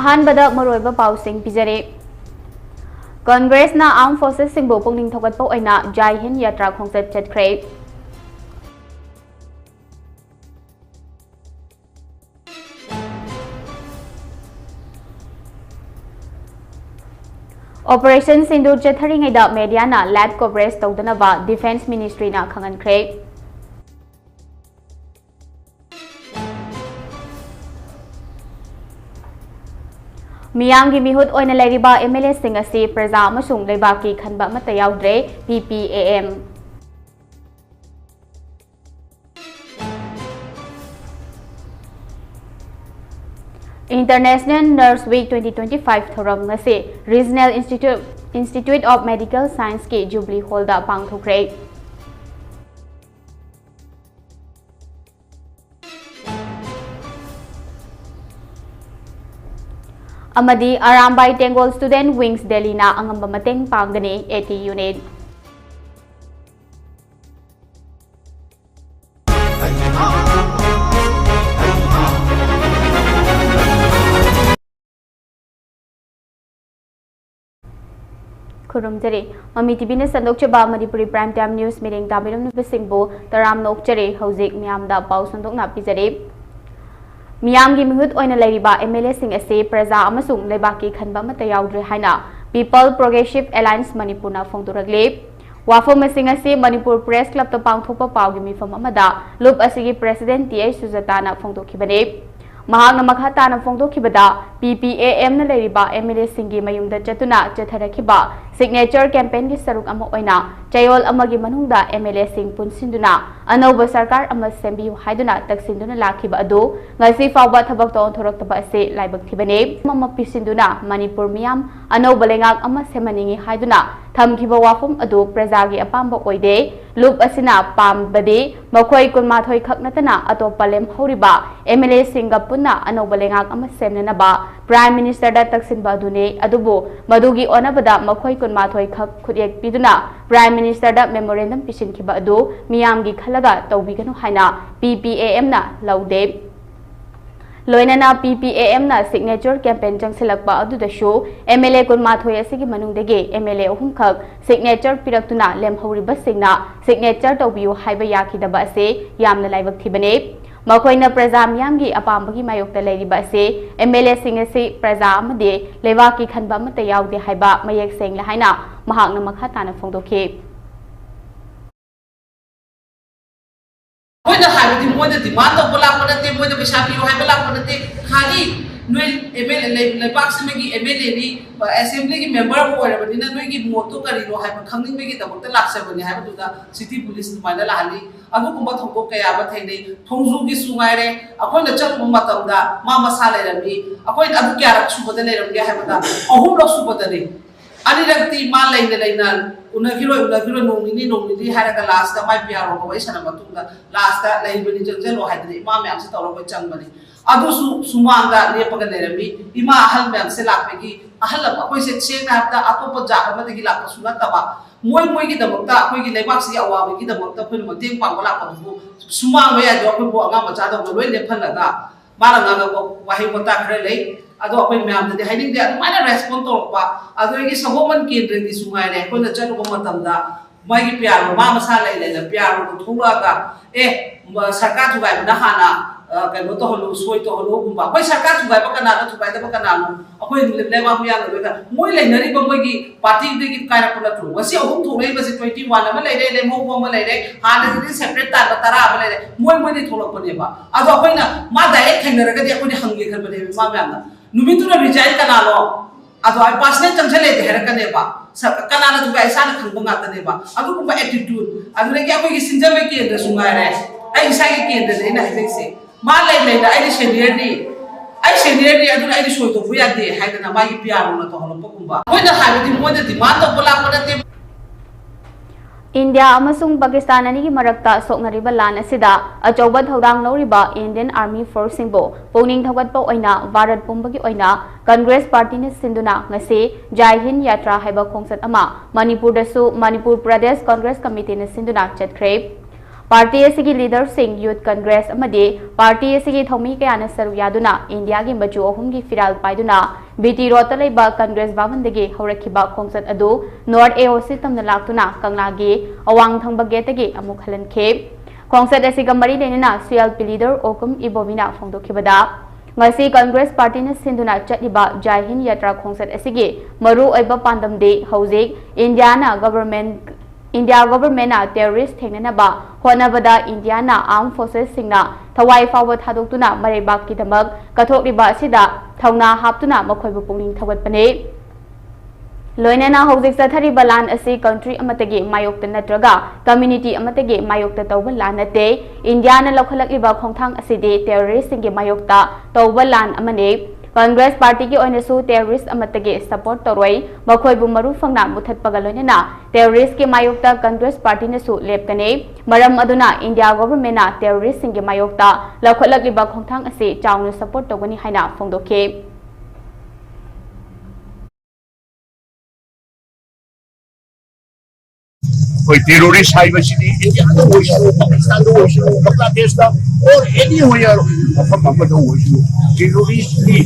अहानबदा मरोइबा पाउसिंग पिजरे कांग्रेस ना arm forces सिंबो पुंगनिंग थोगतपो ओइना Jai Hind Yatra खोंगचत चतख्रे ऑपरेशन सिंदूर चथरिंगैदा मीडिया ना लैब कवरेज तौदनबा डिफेंस मिनिस्ट्री ना खंगनख्रे मियांगी मिहुत ओइना लेरिबा एमएलए सिंह असि प्रजा अमसुंग लेबाकी खनबा अमता याउद्रे PPAM इंटरनेशनल नर्स वीक 2025 थोरम ngasi regional institute of medical science के जुबली हॉल दा पांगथोख्रे अमदी अरामबाई टेंगोल स्टूडेंट विंग्स दिल्ली ना अंगंबा मतेंग पांगनी AT यूनिट खुरुमजरे ममी टीवी ने संदोकचबा Manipuri prime time news meeting ताबिरम नुबसिंगबो तराम नोकचरे हौजिक मियामदा पाउ संदोकना पिजरे मियाम की मिहुत ओइना लेरिबा एमएलए सिंह असे प्रजा अमसुंग लेबाकी खनबा मता याउद्रे हाइना पीपल प्रोग्रेसिव अलायंस मणिपुरना फोंदोरगले वाफम सिंह असे मणिपुर प्रेस क्लब तो पांगथोपा पाउगी मिफम अमदा लुप असिगी प्रेसिडेंट टीए सुजाताना फोंदोखिबने महांगना मखा ताना फोंदोखिबदा PPAM ना लेरिबा एमएलए सिंगी मयुंगदा चतुना चथरखिबा सिग्नेचर कैंपेन की सरुक अमा ओइना चयोल अमगी मनुंगदा एमएलए सिंग पुनसिंदुना अनौब सरकार अमा सेंबियु हाइदुना तकसिंदुना लाखिबा अदो ngasi फावबा थबक तो थोरक्तबा असे लाइबक थिबने मम पिसिंदुना मणिपुर मियाम अनौब लेंगाक अमा सेमनिंगी हाइदुना थमखिबा वाफम अदो प्रजागी अपाम्बा ओइदे लुप असिना पामबदे मखोय कुनमाथोय खकनतना अतोपा लेमहौरिबा एमएलए सिंगा पुन्ना अनौब लेंगाक अमा सेमननबा प्राइम मिनिस्टर दा तकसिनबा अदुने अदुबो मदुगी ओनबदा मखोय कुनमाथोय खक खुदेक पिदुना प्राइम मिनिस्टर दा मेमोरेंडम पिसिनखिबा अदो मियामगी खलगा तौबिगनु हाइना PPAM ना लौदे लोइनना PPAM ना सिग्नेचर कैंपेन जंगसिलकपा अदुदशो एमएलए कुनमाथोय असिगी मनुंगदेगे एमएलए अहुमखक सिग्नेचर पिरक्तुना लेमहौरिबसिंगना सिग्नेचर तौबियु हाइबा याखिदबा असे यामना लाइबक थिबने मखोइना प्रजा मियामगी अपाम्बगी मायोक्ता लेरिबा असे एमएलए सिंह असे प्रजा अमदे लेवाकी खनबा अमता याउदे हाइबा मयेक सेंगला हाइना महांगना मखा ताना फोंदोखे मोइना हाइबदी मोइना डिमांड तब लापनते मोइना पैसा पियो हाइबा लापनते खाली नोय एमएलए लेबाक समेगी एमएलए नी असेंबली की मेंबर ओइरबदिना नोयगी मोटो करिनो हाइबा खंगनिंबेगी दबकता लाक्सबनी हाइबदुदा सिटी पुलिस दुमाइना लाहली अगुकुंबा थोंको कयाबा थैनै थोंजुगी सुगाइरे अखोइना चलबो मतमदा मा मसा लेरमी अखोइना अदु क्यारक सुबदा लेरमगे हाइबदा अहुम लक सुबदने अनिरक्ति मा लेना उनगिरो नोंनिनी हारगा लास्ट माइ पियारो को वैसना मतुंगा लास्ट लेबनी जंजलो हाइदने मा म्याम से तौरो चंगबनी अदुसु सुमांगा लेपगा लेरमी इमा अहल म्याम से लापेगी अहल अखोइ से चेंग हाबदा अतोप जाग मदगी लाप सुना तबा मोय की दमकता अखोइ की लेबाक से अवाबे की दमकता फुन मतेंग पांगला पदु सुमांग या जो अखोइ बो अंगा मचा दो लोइ लेफलगा मारा नागा को वाहि मता खरे ले अदो अखोइ म्याम दे हाइनिंग दे अदुमाइना रेस्पोंड तोरपा अदोगी सगोमन केंद्र की सुमाइरे अखोइना चलबो मतमदा मागी प्यारो मा मसा ले प्यारो को थोलागा ए सरकार जुगाइबना हाना कनो तो हलो सोय तो हलो गुंबा कोई सरकार जुगाइबा कनानो जुगाइदबा कनानो अखोइ लेबा मिया लेबा मोय लेनरी बमोगी पार्टी दे की कायरपना थ्रो वसी अहुम थोरै बसे 21 अमा लेरे लेमो बम लेरे हाना दे सेपरेट तार तरा अमा लेरे मोय दे थोलकपनेबा अदो अखोइना मा डायरेक्ट खैनरगदि अखोइ हंगे खरबने मा म्यामना नुमितुना रिजाइन कनालो अदो आई पर्सनल चंगले दे हरकनेबा कनाना जुगा इसाना खंगबा गातनेबा अदो कुंबा एटीट्यूड अदुने की अखोइ सिंजमे केंद्र सुंगारे आई इसागे केंद्र दे ना हेसे मा लेना आई सेनियरनी अदुना आई सोय तो बुया दे हाइदना मागी पियारो न तो हलप कुंबा मोइना हाइबदी मोइना डिमांड तो बोलापनते इंडिया अमसुंग पाकिस्तान अनिगी मरक्ता सोकनरिबा लान असिदा अचौबा थौदांग लौरिबा इंडियन आर्मी फोर्स सिंबो पोनिंग थगतपा ओइना भारत पुंबगी ओइना कांग्रेस पार्टी ने सिंधुना ngasi जय हिंद यात्रा हाइबा खोंगसत अमा मणिपुर दसु मणिपुर प्रदेश कांग्रेस कमिटी ने सिंधुना चतख्रे पार्टी असगी लीडर सिंह यूथ कांग्रेस अमदी पार्टी असगी थौमी कयाना सरू यादुना इंडिया की मचू अहुम की फिराल पाइदुना बीटी रोड लेबा कांग्रेस भवनदगी हौरखिबा खोंसत अदु नॉर्थ एओसी तमना लाक्तुना कंगनागी अवांग थंबा गेटगी अमुक हलनखे खोंसत असिगा मरी लेना सीएलपी लीडर ओकुम इबोविना फोंदोखिबदा ngasi Congress Party na sinduna chatiba Jai Hind Yatra khongset asigi maru oiba pandam de hojik India government na terrorist thengna ba honabada India na armed forces singna thawai fawa thadoktuna marebak ki damak kathokliba asida thauna haptuna makhoibu pungning thawat pane लोइनना हौजिक चथरिबा लान असि country अमतगे मायोक्त नत्रगा community अमतगे मायोक्त तौबा लान नते India न लखलकिबा खोंथांग असिदे terrorist सिंगे मायोक्ता तौबा लान अमने Congress party की ओइनसु terrorist अमतगे support तरोय मखोइबु मरु फंगना मुथतपगा लोइनना terrorist के मायोक्ता Congress party नसु लेपकने मरम अदुना India government ना terrorist सिंगे मायोक्ता लखलकिबा खोंथांग असि चाउनु सपोर्ट तौगनी हाइना फोंदोखे कोई terrorist hai basidi India do issue Pakistan do issue Bangladesh da or anywhere from do issue terrorist ni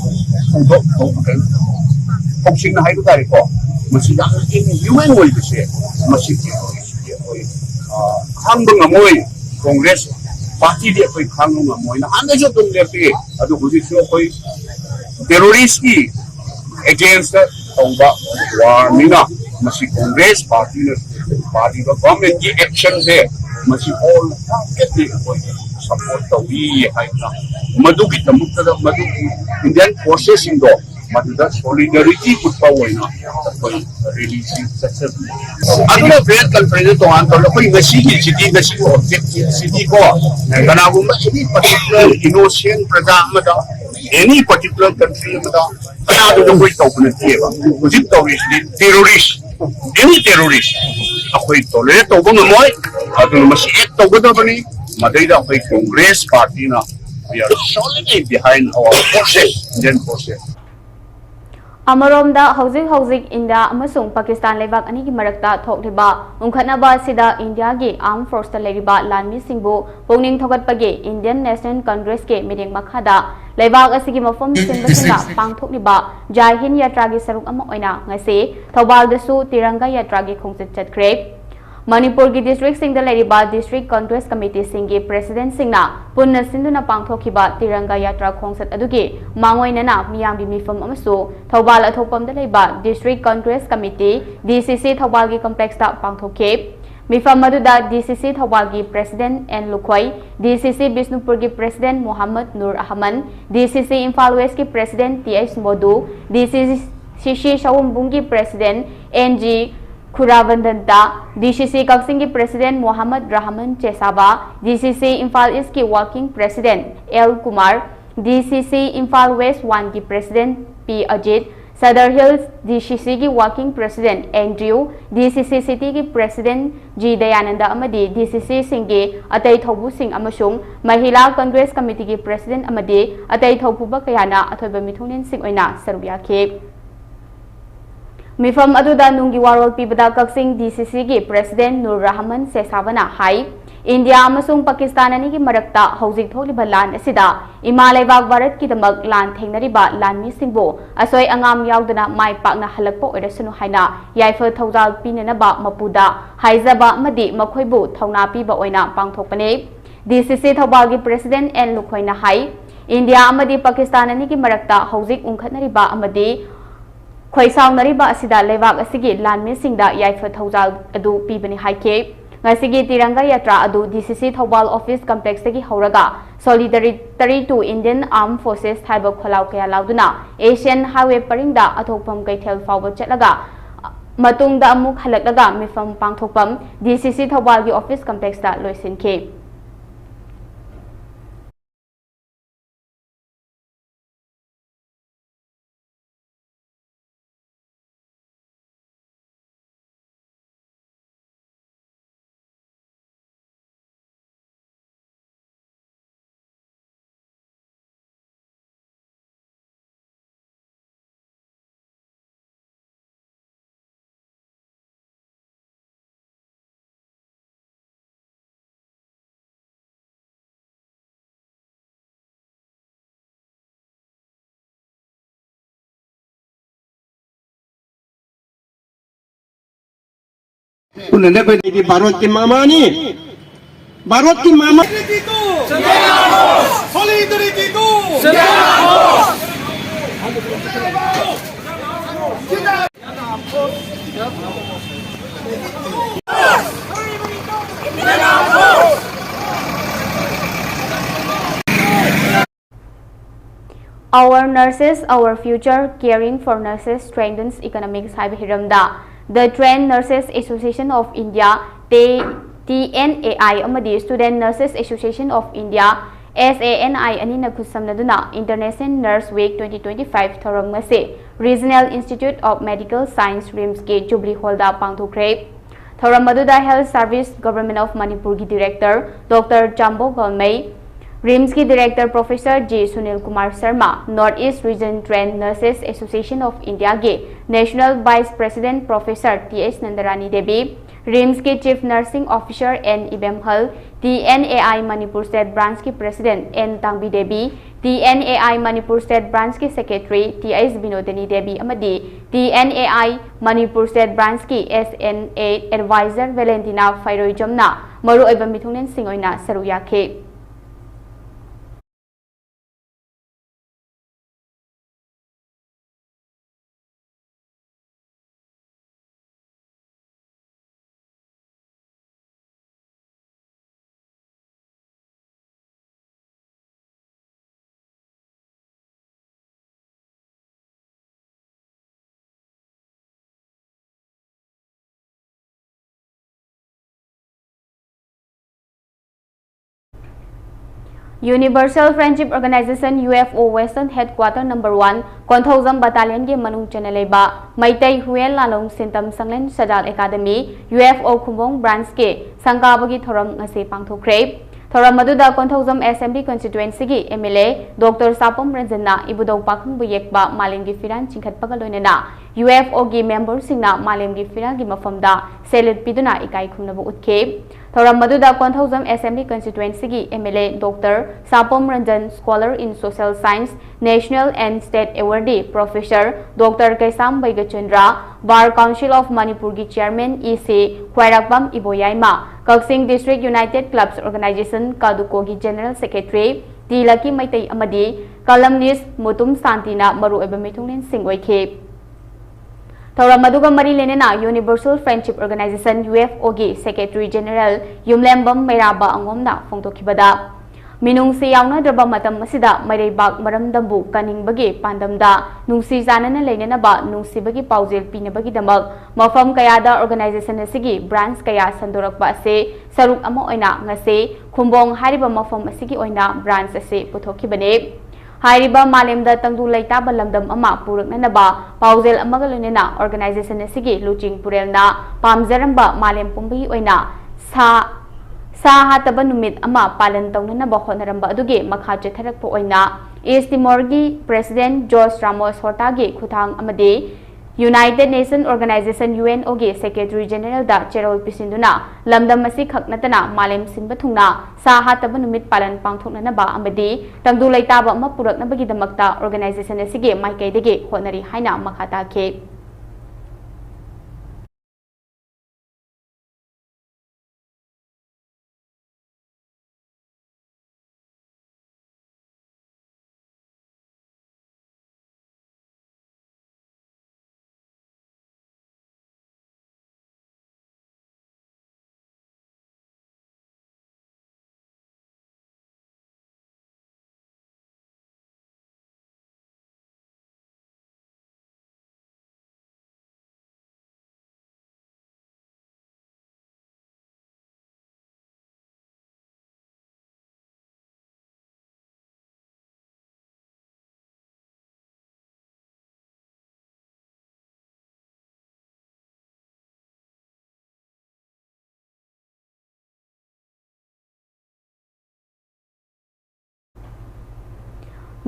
sing na hai do tari ko masi da in human way to say masi terrorist ni koi hang bang amoy congress party de koi khang bang amoy na anda jo tum de pe adu huji so koi terrorist ki against the war nina masi congress party na party ba government ki action se masi all get the support to we hai na madu ki tamuk da madu indian forces in do madu da solidarity put pa hoy na koi release successful aduna fair conference to an to koi ngasi ki city ngasi ko objective city ko kana bu any particular innocent praja amada any particular country amada kana do koi to pun tie ba hujik to terrorist any terrorist ako'y tolerate tawag ng moy at masiit tawag na ba ni Madayda ako'y Congress Party na we are solidly behind our forces, Indian forces. अमरोमदा हौजिक India अमसुंग पाकिस्तान लेबाक अनि की मरक्ता थोकलिबा उंखनबा सिदा इंडिया की आर्म फोर्स लेरिबा लानमी सिंबु पोंगनिंग थोगतपगे इंडियन नेशनल कांग्रेस के मीटिंग मखादा लेबाक असिगी मफम सिंबसिना पांगथोकलिबा जय हिंद यात्रा की सरुक अमा ओइना ngasi थौबालदसु तिरंगा यात्रा की खोंगचित चतख्रे मणिपुर की डिस्ट्रिक्ट सिंह लेरिबा district Congress committee Singh president सिंहना पुन्ना सिंधुना पांगथोखिबा तिरंगा यात्रा खोंगसत अदुगी मांगोइनना मियामगी मिफम अमसु थौबाल अथोपमदा लेबा district Congress committee DCC Thoubal की कॉम्प्लेक्स ता पांगथोखे मिफम अदुदा डीसीसी थौबाल की president N Lukhoi DCC Bishnupur की president Mohammad Noor Ahmed DCC Imphal west की प्रेसिडेंट टीएच मोदू डीसीसी शवुम्बुंग की प्रेसिडेंट एनजी खुरावंदंता डीसीसी कक्सिंग की प्रेसिडेंट मोहम्मद रहमान चेसाबा डीसीसी इम्फाल ईस्ट की working president L Kumar DCC Imphal west 1 की president P Ajit Sadar hills DCC की working president Andrew DCC city की प्रेसिडेंट जी दयानंद अमदी डीसीसी सिंगे अतई थौबु सिंह अमसुंग महिला कांग्रेस कमिटी की प्रेसिडेंट अमदी अतई थौबुबा कयाना अथोइबा मिथुनिन सिंह ओइना सरुयाखे मिफम अदुदा नुंगी वारोल पीबदा कक्सिंग डीसीसी की प्रेसिडेंट नूर रहमान सेसाबना हाई इंडिया अमसुंग पाकिस्तान अनि की मरक्ता हौजिक थोलिबा लान असिदा इमा लेबाक भारत की दमक लान थेंगनरिबा लानमी सिंबो असोय अंगाम यावदना माय पाकना हलकपो ओइरसनु हाइना याइफल थौजाल पिननबा मपुदा हाइजबा मदि मखोइबु थौना पीबा ओइना पांगथोकपने डीसीसी थौबाल की प्रेसिडेंट एन लुखोइना हाई इंडिया अमदि पाकिस्तान अनि की मरक्ता हौजिक उंखतनरिबा अमदि खोइसाउनरिबा असिदा लेबाक असिगी लानमी सिंगदा याइफल थौजाल अदु पीबनि हाइके ngasi tiranga yatra adu DCC Thobal office complex tagi horaga solidarity to Indian Armed Forces thaiba kholau kaya lauduna Asian Highway paringda athokpam kaithel fawba chatlaga matungda amuk halaklaga mifam pangthokpam DCC Thobal gi office complex da loisinke उन्होंने कोई नहीं भारत की मामा नहीं भारत की मामा Our nurses, our future, caring for nurses strengthens economics hiramda. The Trained Nurses Association of India, TNAI, amadi Student Nurses Association of India, SANI anina khutsamnaduna International Nurse Week 2025 thoramngase Regional Institute of Medical Science RIMS ke Jubilee Hall da pangthokre. Thorammaduda Health Service Government of Manipur ki Director Dr. Jambo Galmay, RIMS की director professor G Sunil Kumar Sharma, north east region trained nurses association of India के national vice president professor T S. Nandarani Devi, RIMS के chief nursing officer N Ibemhal, TNAI Manipur state branch की president N Tambi Devi, TNAI Manipur state branch की secretary T.S. Vinodini Devi अमदी TNAI Manipur state branch की SNA adviser Valentina फाइरोइजमना मरुओइबा मिथुंगलेन सिंगोइना सरु याखे. Universal Friendship Organization UFO Western Headquarter Number 1 KONTHOUJAM Battalion के मनुंग चनलेबा Meitei whale लालोंग सिंतम संगलेन सजाल academy UFO खुंबोंग branch के संगाबगी theorem ngase पांगथोख्रे. Theorem मदुदा KONTHOUJAM Assembly Constituency की MLA Dr. Sapom Ranjanna इबुदौ पाखंग बुयेकबा मालेमगी फिरान चिंखटपगा लोइनेना UFO की मेंबर सिंगना मालेमगी फिरान की मफमदा सेलेट पिदुना इकाई खुमनबु उत्खे. थोरम मदुदा KONTHOUJAM Assembly Constituency की MLA Dr. Sapom Ranjan Scholar in Social Science National and State Awardee Professor Dr. Kaisam Baigachandra Bar Council of Manipur की Chairman EC Khwairakbam Iboyaima Kaksing District United Clubs Organization Kaduko की General Secretary Tilaki Maitai Amadi Columnist Mutum Santina Maru Eba Mithunglen Singwaike. Theorem मदुगा मरी लेनेना universal friendship organisation UFO की secretary general युमलेम्बम मैराबा अंगोमना फोंदोखिबदा मिनुंगसे यावनाद्रबा मतम मसिदा मैरेबाग मरमदंबु कानिंगबगी पांदमदा नुंसी जानना लेनेनबा नुंसीबगी पाउजेल पिनबगीदमक मफम कयादा organisation असिगी branch कया संदोरकबा असे सरुक अमा ओइना ngase खुंबोंग हारिबा मफम असिगी ओइना branch असे पुथोखिबने. हाइरिबा मालेमदा तंगदु लैताबा लमदम अमा पुरकननबा पाउजेल अमगा लोइनेना ऑर्गेनाइजेशन असिगी लुचिंग पुरेलना पामजरंबा मालेम पुंबगी ओइना सा हातबा नुमित अमा पालन तौननबा होनरंबा अदुगे मखा चथरकपा ओइना ईस्ट तिमोरगी प्रेसिडेंट जॉर्ज रामोस होटागी खुथांग अमदे यूनाइटेड नेशन ऑर्गेनाइजेशन UNO के सेक्रेटरी जनरल दा चेरोल पिसिंदुना लमदम असी खकनतना मालेम सिंबा थुंगना सा हातबा नुमित पालन पांगथोकननबा अमदे तंगदु लैताबा अमा पुरकनबगीदमक्ता ऑर्गेनाइजेशन असिगे माइकैदगे होनरी हाइना मखा ताखे.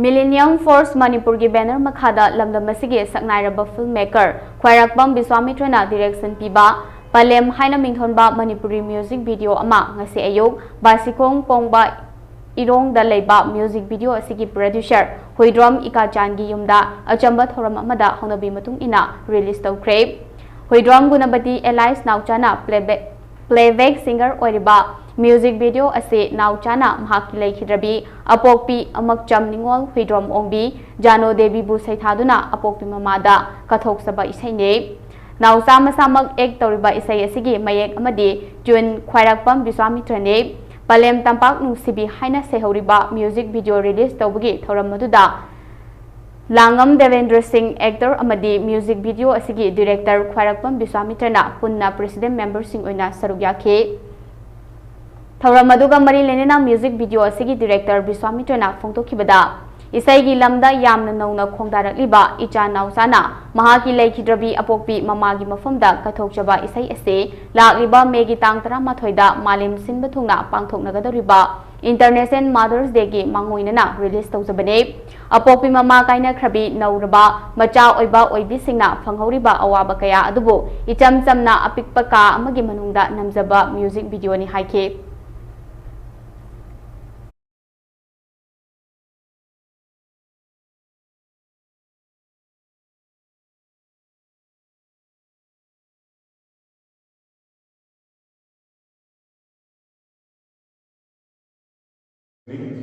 Millennium Force Manipur की बैनर मखादा लमदम असिगे सकनाइरबा फिल्म मेकर ख्वाइराकबम विश्वामित्रना डायरेक्शन पीबा पलेम हाइना मिंथोनबा मणिपुरी म्यूजिक वीडियो अमा ngase ayuk बासिकोंग पोंगबा इरोंग दा लेबा म्यूजिक वीडियो असिगी प्रोड्यूसर हुइड्रम इकाचान की युमदा अचंबा थोरम अमदा होनबी मतुंग इना release तौख्रे. Huidrom Gunabati Elias Nauchana playback singer Oriba music video ase Nauchana Mahaki Lekidrabi Apokpi Amakcham Ningol Huidrom Ongbi Jano Devi Bu Saithaduna Apokpi Mamada Kathok Saba Isaine Nausa Masamak Ek Toriba Isai Asigi Mayek Amadi Jun Khwairakpam Biswami Trane Palem Tampak Nusibi Haina Sehoriba music video release Tawagi Thoram Maduda Langam Devendra Singh actor amadi music video asigi director Khwairakpam Biswami Trana Punna president member Singh Oina Sarugyakhe Thoram Maduga Mari Lenena music video asigi director Biswami Trana Phongtokhibada Isaigi lamda yamna nauna khongdarakliba icha nausana mahaki leikidrabi apokpi mamagi mafamda kathokchaba isai ase lakliba megi tang 13 da malim sinba thungna pangthoknagadoriba International Mothers Day gi mangoinana release tawjabane apokpi mama kaina khrabi nauraba macha oiba oibi singna phanghoriba awaba kaya adubu icham chamna apikpa ka amagi manungda namjaba music video ni haike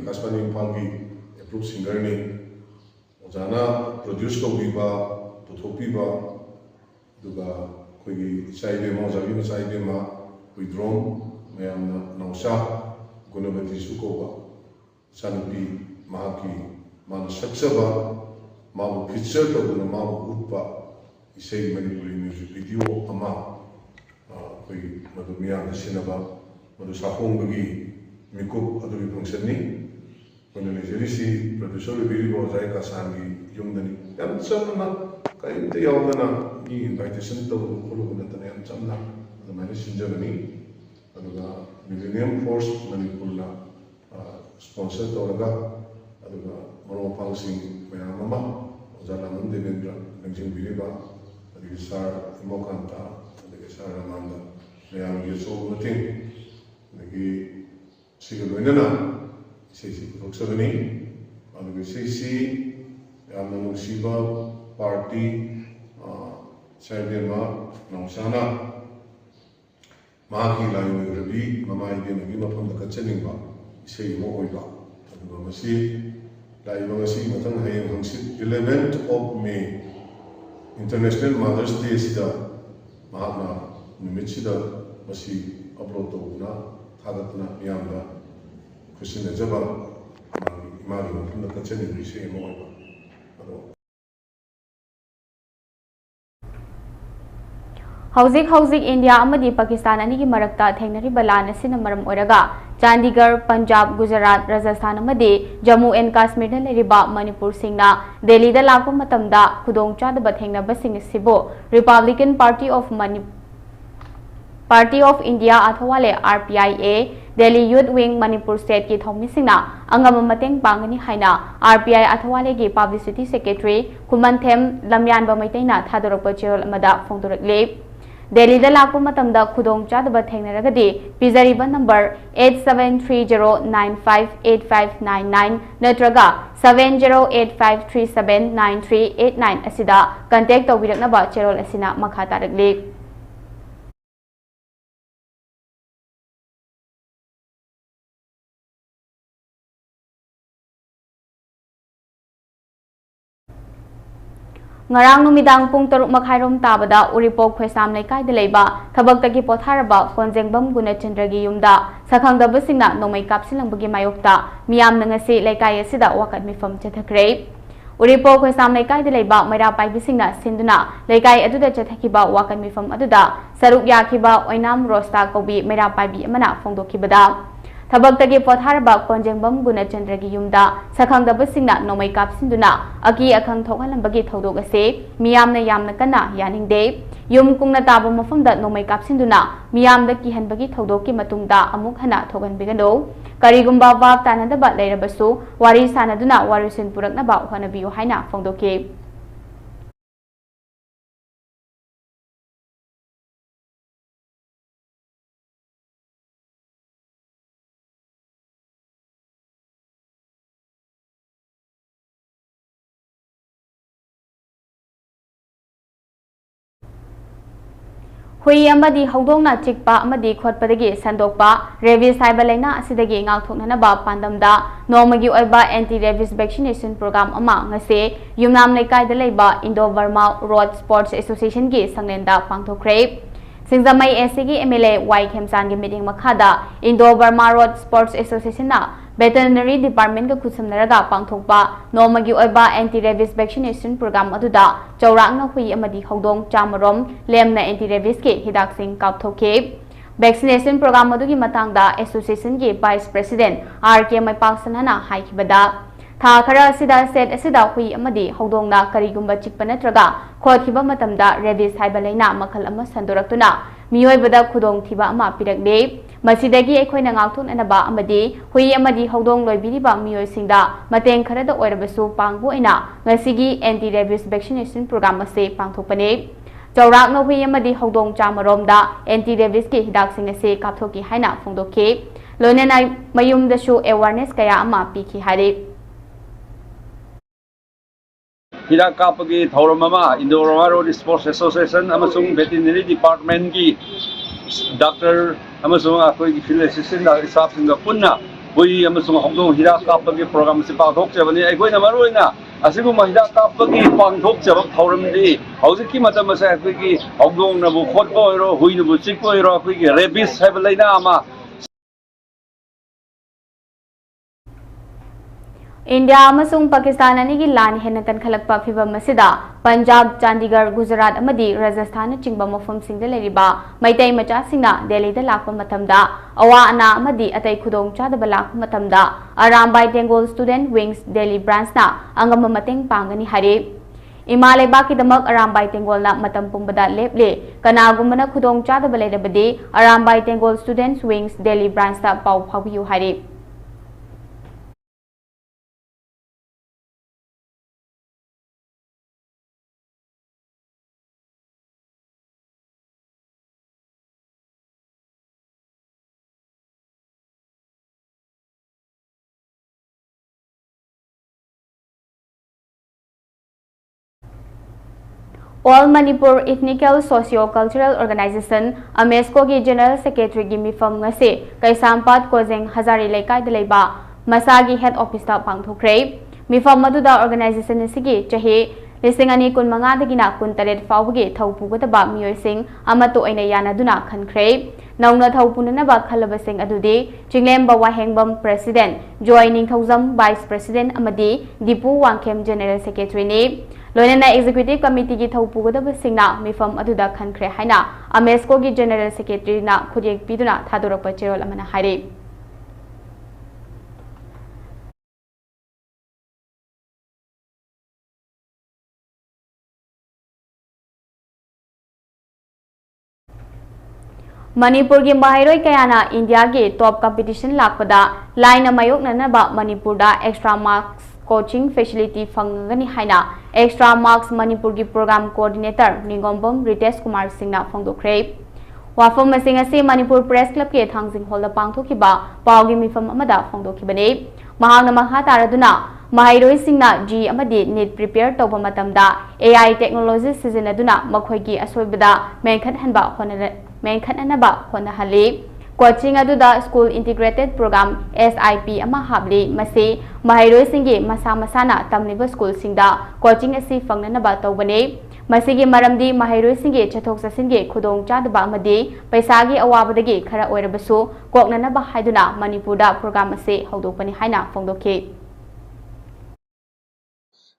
Kasmani Palgi, approved singer ni Ojana produce to biba, putopiba, duga koi side ma jabi side ma koi drone mayam nausa gunabati sukoba sanupi mahaki man saksaba ma picture to guna ma utpa isai Manipuri music video ama koi madumia sinaba madu sakong bagi Mikup adu function ni, kena jadi si producer lebih bawa saya kasangi jom dani. Yang sama kain tu yang mana ni invitation tu kalau kena tanya yang sama, ada mana sinjah ni, ada Millennium Force Manipur la sponsor tu ada, ada orang pangsing mana mama, jalan mana Devendra, langsung biri ba, ada kisah Imokanta, ada kisah Ramanda, yang dia so penting, lagi Sigur Wenana, sisi Roksabani, anu sisi yang mengusiba parti Saibema Nausana, Mahaki layu Rabi, Mama ide nagi mapam dekat Ceningba, isi mo oiba, anu masih layu masih matang hayang hangsit 11th of May, International Mothers Day sida, Mahakna nimit sida masih upload to na. Hadatna yamda kusina jaba mari mapunda kacheni bisi mo Hauzik India amadi Pakistan ani gi marakta thengnari balana sina maram oraga Chandigarh Punjab Gujarat Rajasthan amadi Jammu and Kashmir na leriba Manipur singna Delhi da lakpa matamda khudong chadaba thengnaba sing sibo Republican Party of India athwale RPIA Delhi Youth Wing Manipur State ki thomi singna angam mateng pangani haina RPI athwale gi Publicity Secretary Kumanthem Lamyan ba maitaina thadorpa cherol amada phongdorakle Delhi da lakpa matamda khudong chadaba thengnaragadi pizariba number 8730958599 natraga 7085379389 asida contact tawbiraknaba cherol asina makha tarakle Ngarang numidang pung 3:30 tabada Uripok Khwesam Laikai da leiba thabaktagi potharaba Konjengbam Gunachandragi yumda sakhangdaba singna nomai kapsilangbagi mayokta miyam nangasi laikai asida wakat mifam chathakre Uripok Khwesam Laikai da leiba maira paibi singna sinduna laikai aduda chathakiba wakat mifam aduda saruk yakiba Oinam Rosta kobi maira paibi amana phongdokhibada Thabaktagi potharaba Konjengbam Gunachandragi yumda sakhangdaba singna nomai kapsinduna aki akhang thogalambagi thodok ase miyamna yamna kana yaningde yum kungna taba mafamda nomai kapsinduna miyamda kihanbagi thodokki matungda amuk hana thoganbigano karigumba bab tanadaba leirabasu wari sanaduna warisin puraknaba honabiyo haina phongdoke hui amadi hongdongna chikpa amadi khotpadagi sandokpa rabies haiba laina asidagi ngauthoknanaba pandamda nomagi oiba anti rabies vaccination program ama ngase yumnam lekai da leiba Indo Burma Road Sports Association gi sangnenda pangthokre Singzamai SCG MLA Y Khemsan gi meeting makhada Indo Burma Road Sports Association na Veterinary Department ga khutsamnaraga pangthokpa nomagi oiba anti rabies vaccination program aduda chawrangna hui amadi hongdong chamarom lemna anti rabies ke hidak sing kapthoke vaccination program adugi matangda association ge vice president RK Maipaksanana haikibada tha khara asida set asida hui amadi hongdongna karigumba chikpa natraga khothiba matamda rabies haiba laina makhal ama sandoraktuna miyoibada khudong thiba ama pirakle Masidagi ekhoina ngauthonanaba amadi hui amadi hongdong loibiriba miyoisingda mateng kharada oirabasu pangbu ina ngasigi anti rabies vaccination program ase pangthokpane chawrakna hui amadi hongdong chamaromda anti rabies ki hidak sing ase kapthoki haina phongdokhe loinana mayumdasu awareness kaya ama pikhi hari Hidak kapagi thauram ama Indo Burma Road Sports Association amasung Veterinary Department ki Doctor amasung akoi field assistant staff singa punna bui amasung hongdong hidak kapagi program si pangthok chabani aikoi na maroina asigu hidak kapagi pangthok chabak thauram di haujiki matam asa akoi ki hongdong na bu khotko ero huina bu chikko ero akoi ki rabies hablaina ama India amasung Pakistan anigi lan hena kan khalakpa phibam masida Punjab Chandigarh Gujarat amadi Rajasthan chingba mafam singda leriba maitai macha singna Delhi da lakpa matamda awa ana amadi atai khudong chadaba lakpa matamda Arambai Bengal Student Wings Delhi branch na angam mateng pangani hari Imale baki damak Arambai Bengal na matam pumbada leple kanagumana khudong chadaba lerabadi Arambai Bengal Students Wings Delhi branch ta pau phabiyu hari All Manipur Ethnical Socio-Cultural Organization AMESCO ki General Secretary gi mifam ngase Kaisampat Kozeng Hazari Lekai Deleba Masagi Head Office ta pangthokre mifam maduda organization sigi chahe lisingani kun manga dagina kun taret fawgi thaupugataba miyoising amato aina yana duna khankhre nauna thaupunana ba khalabasing adudi chinglemba wahengbam President Joy Ningthaujam Vice President amadi Dipu Wangkhem General Secretary ne Loinana Executive Committee ki thaupugadaba singna mifam aduda khankhre haina AMESCO ki General Secretary na khujek piduna thadorakpa cherol amana haire Manipur ki Mahairoi Kayana India ki top competition lakpada line mayok nanaba Manipur da extra marks coaching facility fangani haina extra marks Manipur ki program coordinator Ningombam Ritesh Kumar Singh na phongdokre wafam masing ase Manipur Press Club ke thangsing hall da pangthokiba pawgi mifam amada phongdokhibane mahangna makha taraduna Mahairoi Singna G amadi need prepare toba matamda AI technology sizinaduna makhoi ki asoibada menkhat hanba menkananaba honahali coaching aduda school integrated program SIP ama habli mase Mahairoi singi masa masana tamliba school singda coaching asi fangnanaba tawbane masigi maramdi Mahairoi singi chathok sasingi khudong chadaba amadi paisagi awabadagi khara oirabasu koknanaba haiduna Manipurda program ase hawdokpani haina phongdokhe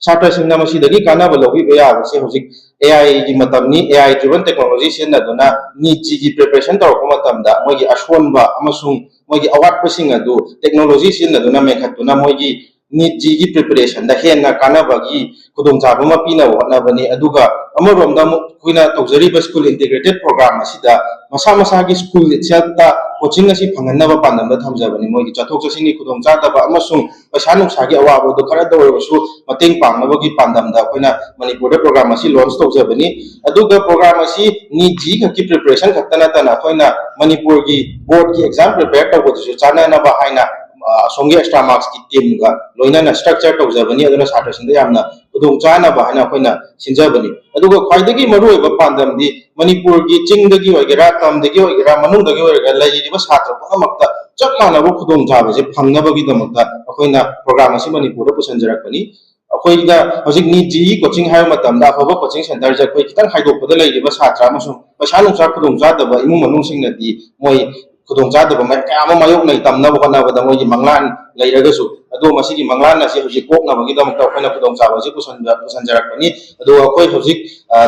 Satra singna masidagi kana balogi beya se hojik AI gi matamni AI driven technology sin aduna ni ji preparation tor ko matamda mogi ashonba amasung mogi awat pasing adu technology sin aduna mekhatuna mogi ni ji preparation da henna kana bagi kudong jaba ma pina wana bani aduga amoromda kuina tawjari ba school integrated program asida masa masa gi school chelta coaching asi phanganna ba pandamda thamjabani mogi chathok chasini kudong chada ba amasung pasanung sagi awabo do khara dawsu mateng pangnabagi pandamda koina Manipur program asi launch tawjabani aduga program asi ni ji ki preparation khatana tana koina Manipur gi board ki exam prepare tawbo su chana na ba haina असोंगे extra marks की team का लोइना structure तौजबनी अदुना छात्रसिंग यामना खुदों चानाबा हाना अखोइना सिंजबनी अदुगा ख्वाइदगी मरुओइबा पांदमदी मणिपुर की चिंगदगी ओइगेरा तमदगी ओइगेरा मनुंगदगी ओइगेरा लैरिबा छात्र पुनमक्ता चप मानबो खुदों चाबसे फंगनबगीदमक्ता अखोइना programme असि Manipur पुसंजरकनी अखोइदा हजिक NEET जी coaching हाय मतमदा अफबा coaching centre जे अखोइ खितंग हाइदोकपदा लैरिबा छात्र अमसुं पैसा नुंसा खुदों चादबा इमुं मनुंसिंगनदी मोइ खुदों चादबा मै कयाम मायोक नै तमनब होनबदा मोइ मंगलान लैरगसु अदो मसिगी मंगलान असी हजिक कोकनबगीदमक्ता अखोइना खुदों चाबसे पुसंजरकनी अदो अखोइ हजिक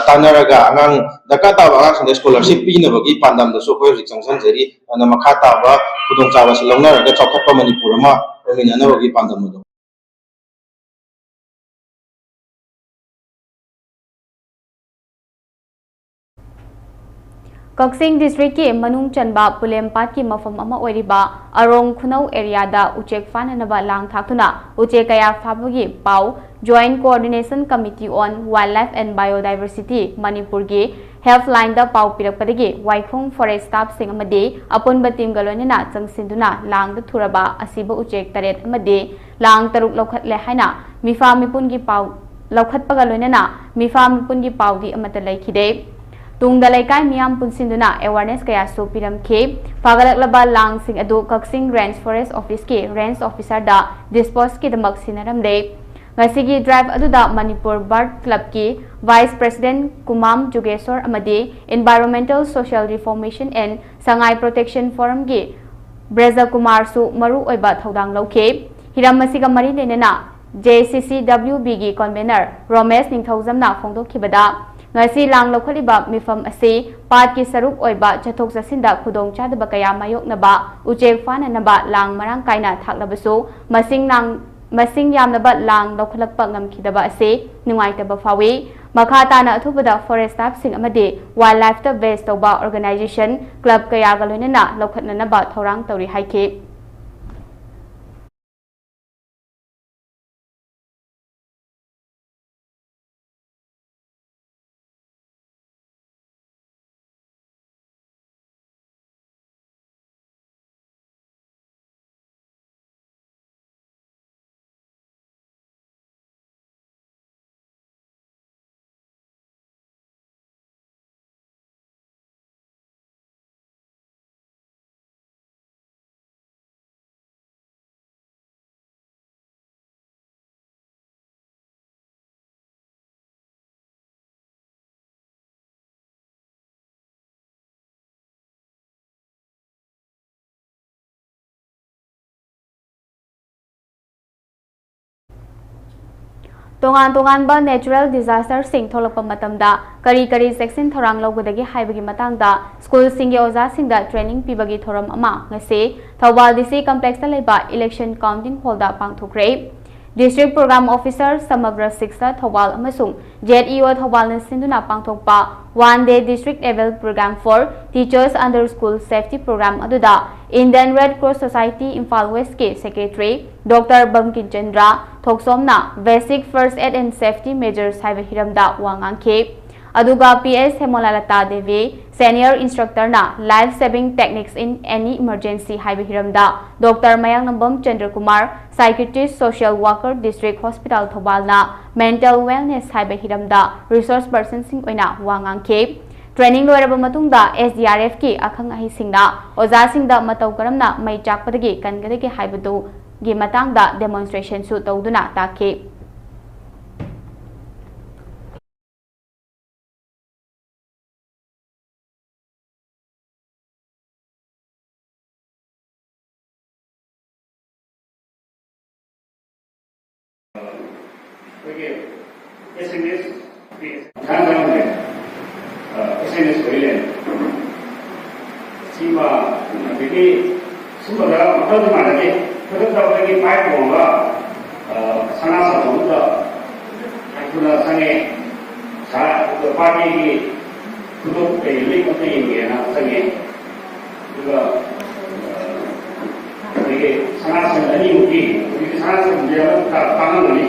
तानरगा आंगांग दका ताबा आंगांसिंग स्कॉलरशिप पीनबगी पांदमदसु अखोइ हजिक संसनजरी अना मखा ताबा खुदों चाबसे लौनरगा चौखटपा मणिपुर अमा ओमिननबगी पांदमदो कक्सिंग डिस्ट्रिक्ट की मनुंग चनबा पुलेमपाट की मफम अमा ओइरिबा अरोंग खुनौ एरिया दा उचेक फाननबा लांग थाक्तुना उचेक कया फाबगी पाउ joint coordination committee on wild life and biodiversity Manipur की हेल्पलाइन दा पाउ पिरकपदगी वाइखोंग फॉरेस्ट स्टाफ सिंग अमदे अपुनबा टीम गलोनिना चंगसिंदुना लांग दा थुरबा असिबा उचेक तरेट अमदे लांग तरुक लौखतले हाइना मिफा मिपुन की पाउ लौखतपगा लोनिना मिफा मिपुन की पाउदी अमत लैखिदे तुंगदा लेकाय मियाम पुनसिंदुना अवेयरनेस कया सो पिरमखे फागलकलबा लांग सिंग अदु कक्सिंग रेंज फॉरेस्ट ऑफिस के रेंज ऑफिसर दा डिस्पोज की दमक सिनरमदे ngasi ड्राइव अदुदा मणिपुर बर्ड क्लब की वाइस प्रेसिडेंट कुमाम जुगेश्वर अमदे environmental social reformation and Sangai protection forum की ब्रज कुमार सु मरु ओइबा थौदांग लौखे हिरम मसिगा मरी लेनेना JCCWB की कन्वेनर रोमेश निंगथौजमना फोंदोखिबदा ngasi lang lokhaliba mifam ase pat ki saruk oiba chathok chasinda khudong chadaba kaya mayoknaba uchek fananaba lang marang kaina thaklabasu masing yamnaba lang lokhalakpa ngamkhidaba ase nungaitaba fawi makha tana athubada forest staff sing amade wildlife ta base toba organization club kaya galonena lokhatnanaba thorang tauri haike तोंगान तोंगान बा natural disaster सिंग थोलकपा मतमदा करी करी section थोरांग लौगदगी हाइबगी मतंगदा school सिंग ओजा सिंगदा training पिबगी theorem अमा ngase Thoubal DC complex दा लेबा election counting hall दा पांगथोखरे district programme officer समग्र शिक्षा थौबाल अमसुंग JEO थौबाल न सिंदुना पांगथोकपा 1 day district level program for teachers under school safety program aduda Indian Red Cross Society Imphal West ke secretary Dr. Bamkin Chandra thoksomna basic first aid and safety measures haiba hiramda wangangke aduga PS Hemolalata Devi senior instructor na life saving techniques in any emergency haiba hiramda Dr. Mayang Nambam Chandra Kumar psychiatrist social worker district hospital Thobal na mental wellness haiba hiramda resource person sing oina wangangke training लोरब मतुंगदा SDRF की अखंग अहि सिंगना ओजा सिंगदा मतौ करमना मै चाकपदगी कनगदगी हाइबदु गी मतंगदा demonstration सु तौदुना ताके SNS Korean. Sima, jadi semua dalam makhluk mana ni? Kalau kita bagi baik orang, sangat satu tu, aku nak sangat, saya pagi ni, kudu beli kudu ini, nak sangat, juga, jadi sangat sangat ini mungkin, jadi sangat sangat dia tak tangan ni,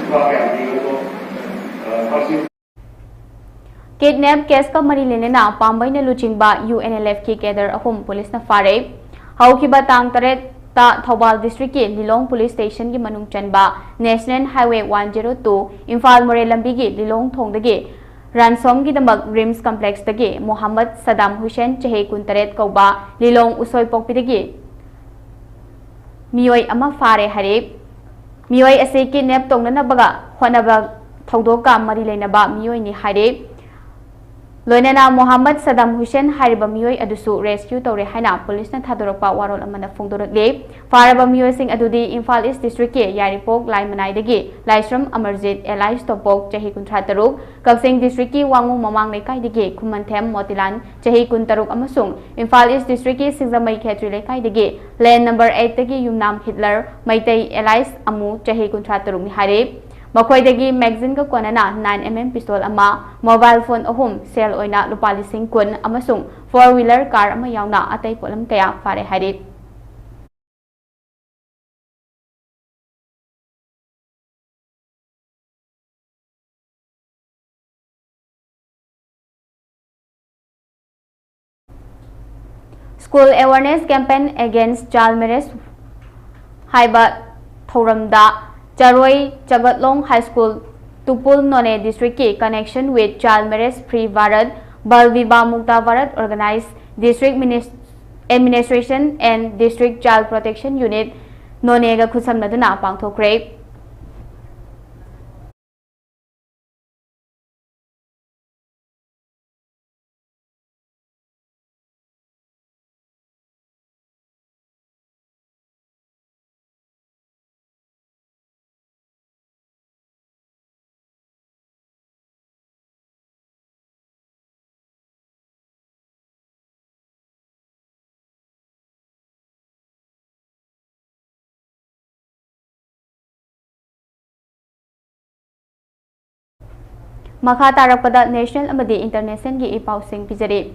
bahagia ni itu, pasti. Kidnap case का मरी लेनेना पांबई ने लुचिंगबा UNLF की cadre अहुम police न फारे हौखिबा तांग तरेट Thobal District ki Lilong Police Station ki manung chanba National Highway 102 Imphal More lambi ki Lilong thong dagi Ransom ki damak Rims Complex dagi Muhammad Saddam Hussein chahe kuntaret kauba Lilong usoi pokpi dagi Miyoi ama fare harip Miyoi ase ki nep tongnana baga honaba thaudoka mari leinaba miyoi ni harip Loinana Muhammad Saddam Hussein hariba miyoi adusu rescue tore haina police na thadorokpa warol amana phongdorakle faraba miyoi sing adudi Imphal East District ke Yaripok Laimanai dagi Laisram Amarjit Elias Topok chahi kunthra taruk Kaksing District ki Wangu Mamang Lekai dagi Khumanthem Motilan chahi kuntaruk amasung Imphal East District ki Singzamai Khetri Lekai dagi lane number 8 dagi Yumnam Hitler Maitai Elias Amu chahi kunthra taruk ni harip Makoydagi magazine ka konana 9mm pistol ama mobile phone ahum sell oina lupa lising kun amasung 4-wheeler car ama yauna atay polam kaya fare harip School awareness campaign against child marriage haiba thoramda Charoi Chagatlong High School, Tupul None District ki connection with Child Marriage Free Bharat, Bal Vibah Mukta Bharat organized District Administration and District Child Protection Unit None ga khusamnaduna pangthokre. Makha tarakpada national amadi international gi ipausing pijari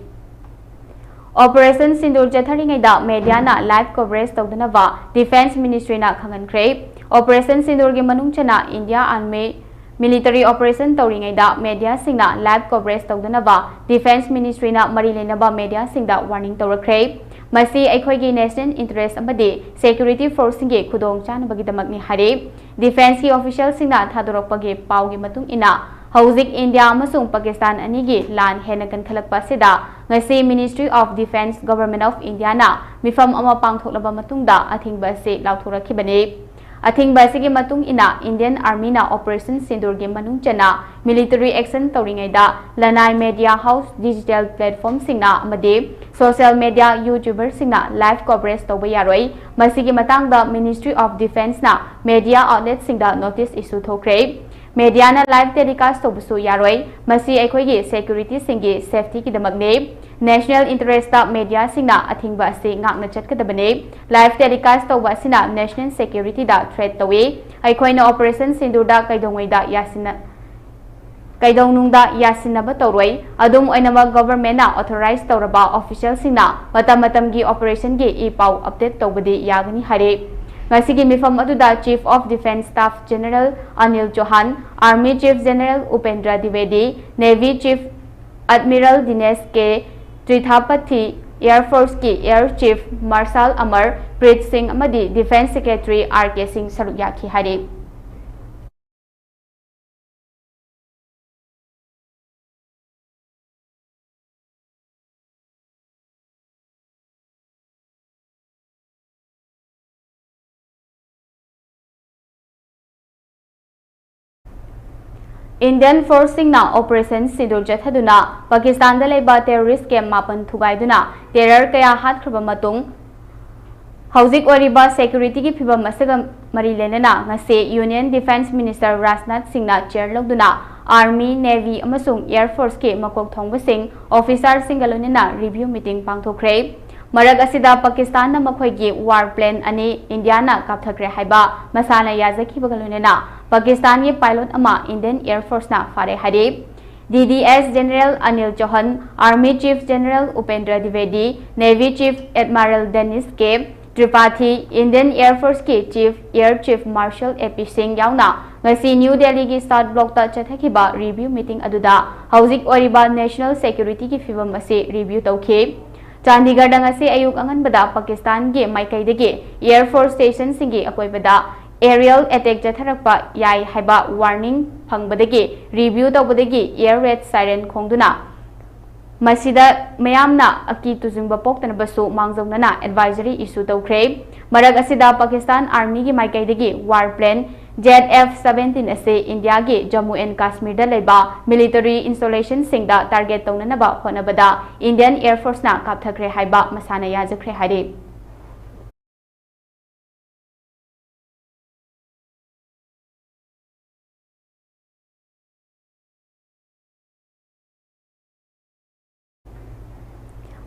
Operation Sindur Jathari da media na live coverage tawdana wa Defense Ministry na khangan kre Operation Sindur gi manung chana India Army military operation tawringai da media singna live coverage tawdana wa Defense Ministry na mari lena ba media singda warning tawrakre Masi aikhoi gi national interest amadi security force gi khudong chan bagi damak ni hari Defense ki official singna thadorok gi pau gi matung ina Hauzik India amasung Pakistan anigi lan henakan khalakpa sida ngasi Ministry of Defense Government of India na mifam ama pangthoklaba matungda athingba se lauthurakhibani athingba se gi matung ina Indian Army na Operation Sindur gi manung chana military action tawringai da Lanai Media House digital platform singna amade social media YouTuber singna live coverage tawba yaroi masigi matangda Ministry of Defense na media outlet singda notice issue thokre Media na live telecast tobusu yaroi masi aikhoi gi security singi safety ki damakne national interest ta media singna athingba se ngakna chatkadabane live telecast toba sina national security da threat tawi aikhoi na operation sindur da kaidongoi da yasina kaidongnung da yasina ba toroi adum oinama government na authorized toraba official singna matam gi operation gi e pau update tobadi yagani hare Ngasigi mifam aduda Chief of Defense Staff General Anil Chauhan, Army Chief General Upendra Dwivedi, Navy Chief Admiral Dinesh K. Trithapathy, Air Force ki Air Chief Marshal Amar Preet Singh amadi Defense Secretary R.K. Singh Sarukyaki hari. Indian forcing na operation Sindur Jathaduna Pakistan da leba terrorist camp mapan thugaiduna terror kaya hat khaba matung Hauzik oriba security ki phibam asaga mari lenana ngase Union Defense Minister Rajnath Singh na chair logduna Army Navy amasung Air Force ke makok thongba sing officer singalonina review meeting pangthokre Marag asida Pakistan na makhoigi war plane ani India na kapthakre haiba masana yazaki bagalonena Pakistan ye pilot ama Indian Air Force na fare hari DDS General Anil Chauhan Army Chief General Upendra Dwivedi Navy Chief Admiral Dennis K Tripathi Indian Air Force ke Chief Air Chief Marshal AP Singh yauna ngasi New Delhi ki South Block ta chathakiba review meeting aduda hauzik oriba national security ki fibam ase review tawkhe Chandigarh ngasi ayuk anganbada Pakistan gi maikaidagi Air Force Station singi akoibada aerial attack jatharakpa yai haiba warning phangbadagi review tawbadagi air raid siren khongduna masida mayamna aki tujingba poktanabasu mangjongnana advisory issue tawkhre marag asida Pakistan Army gi maikaidagi warplane ZF-17 ase India gi Jammu and Kashmir da leba military installation singda target tawnanaba honabada Indian Air Force na kapthakre haiba masana yajakre haide